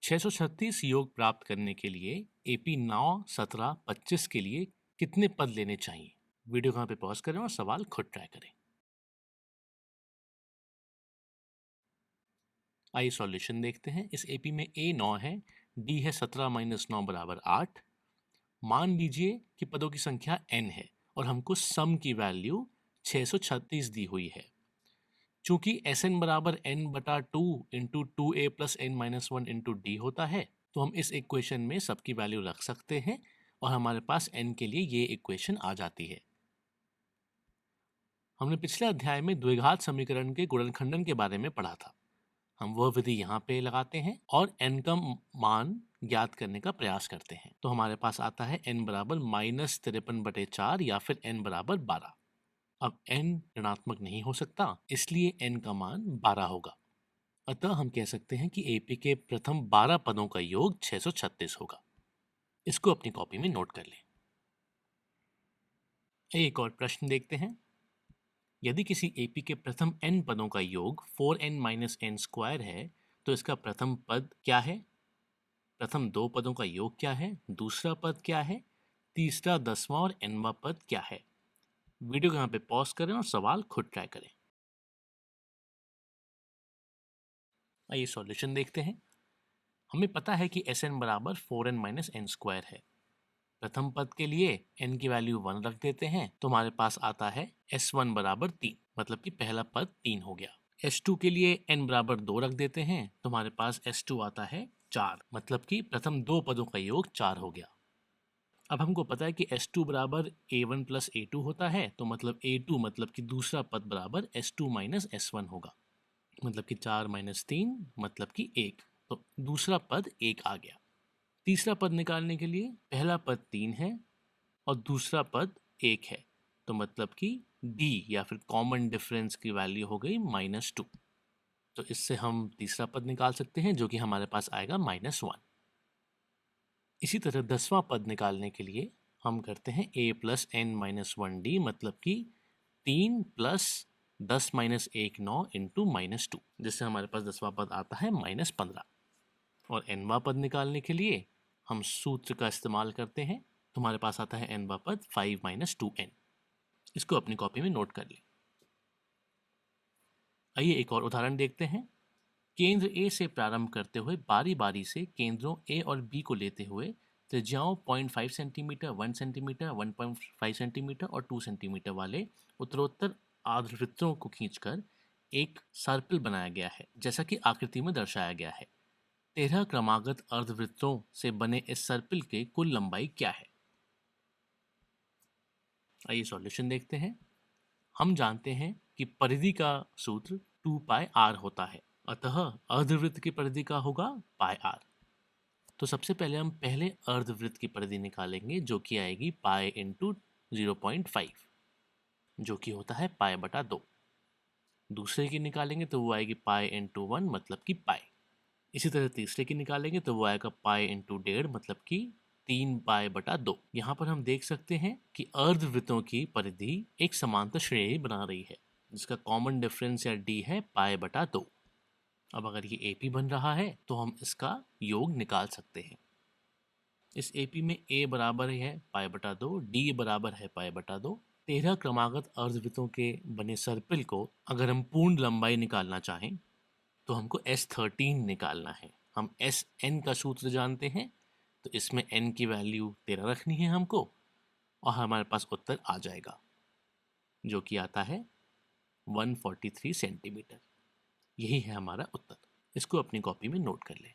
636 योग प्राप्त करने के लिए एपी 9, 17, 25 के लिए कितने पद लेने चाहिए? वीडियो को यहाँ पे पॉज करें और सवाल खुद ट्राई करें। आइए सॉल्यूशन देखते हैं। इस एपी में ए 9 है, डी है 17 - 9 = 8। मान लीजिए कि पदों की संख्या n है और हमको सम की वैल्यू 636 दी हुई है। चूंकि Sn बराबर n/2 into 2a + n-1 into D होता है, तो हम इस इक्वेशन में सबकी वैल्यू रख सकते हैं और हमारे पास n के लिए ये इक्वेशन आ जाती है। हमने पिछले अध्याय में द्विघात समीकरण के गुणनखंडन के बारे में पढ़ा था। हम वह विधि यहाँ पे लगाते हैं और n का मान ज्ञात करने का प्रयास करते हैं। तो हमारे पास आता है n बराबर -53/4 या फिर n बराबर 12। अब n ऋणात्मक नहीं हो सकता, इसलिए n का मान 12 होगा। अतः हम कह सकते हैं कि एपी के प्रथम 12 पदों का योग 636 होगा। इसको अपनी कॉपी में नोट कर लें। एक और प्रश्न देखते हैं। यदि किसी एपी के प्रथम n पदों का योग 4n - n² है, तो इसका प्रथम पद क्या है, प्रथम 2 पदों का योग क्या है, दूसरा पद क्या है, तीसरा, 10वां और nवां पद क्या है? वीडियो को यहाँ पे पॉज करें और सवाल खुद ट्राई करें। आइए सॉल्यूशन देखते हैं। हमें पता है कि Sn बराबर 4n - n² है। प्रथम पद के लिए n की वैल्यू 1 रख देते हैं, तो हमारे पास आता है S1 बराबर 3, मतलब कि पहला पद 3 हो गया। S2 के लिए n बराबर 2 रख देते हैं, तो हमारे पास S2 आता है 4, मतलब कि प्रथम 2 पदों का योग 4 हो गया। अब हमको पता है कि S2 बराबर A1 + A2 होता है, तो मतलब A2 मतलब कि दूसरा पद बराबर S2 - S1 होगा, मतलब कि 4 - 3 मतलब कि 1, तो दूसरा पद 1 आ गया। तीसरा पद निकालने के लिए पहला पद 3 है और दूसरा पद 1 है, तो मतलब कि D या फिर कॉमन डिफरेंस की वैल्यू हो गई -2। तो इससे हम तीसरा पद निकाल सकते हैं, जो कि हमारे पास आएगा -1। इसी तरह 10वां पद निकालने के लिए हम करते हैं A + n-1D, मतलब कि 3 + 10 - 1 9 इंटू -2, जिससे हमारे पास 10वां पद आता है -15। और nवां पद निकालने के लिए हम सूत्र का इस्तेमाल करते हैं, तो हमारे पास आता है nवां पद 5 - 2n। इसको अपनी कॉपी में नोट कर लें। आइए एक और उदाहरण देखते हैं। केंद्र A से प्रारंभ करते हुए बारी बारी से केंद्रों A और B को लेते हुए त्रिज्याओं 0.5 सेंटीमीटर, 1 सेंटीमीटर, 1.5 सेंटीमीटर और 2 सेंटीमीटर वाले उत्तरोत्तर आर्धवृत्तों को खींचकर एक सर्पिल बनाया गया है, जैसा कि आकृति में दर्शाया गया है। 13 क्रमागत अर्धवृत्तों से बने इस सर्पिल के कुल लंबाई क्या है? आइए सॉल्यूशन देखते हैं। हम जानते हैं कि परिधि का सूत्र 2πr होता है, अतः अर्धवृत्त की परिधि का होगा πr। तो सबसे पहले हम पहले अर्धवृत्त की परिधि निकालेंगे, जो कि आएगी पाई इंटू 0.5, जो कि होता है π/2। दूसरे की निकालेंगे तो वो आएगी पाई इंटू 1, मतलब कि पाई। इसी तरह तीसरे की निकालेंगे तो वो आएगा पाई इंटू 1.5, मतलब कि 3π/2। यहाँ पर हम देख सकते हैं कि अर्धवृत्तों की परिधि एक समांतर श्रेणी बना रही है, जिसका कॉमन डिफरेंस या d है π/2। अब अगर ये AP बन रहा है तो हम इसका योग निकाल सकते हैं। इस AP में A बराबर है π/2, D बराबर है π/2। 13 क्रमागत अर्धवृत्तों के बने सर्पिल को अगर हम पूर्ण लंबाई निकालना चाहें तो हमको S13 निकालना है। हम Sn का सूत्र जानते हैं, तो इसमें n की वैल्यू 13 रखनी है हमको और हमारे पास उत्तर आ जाएगा, जो कि आता है 143 सेंटीमीटर। यही है हमारा उत्तर। इसको अपनी कॉपी में नोट कर लें।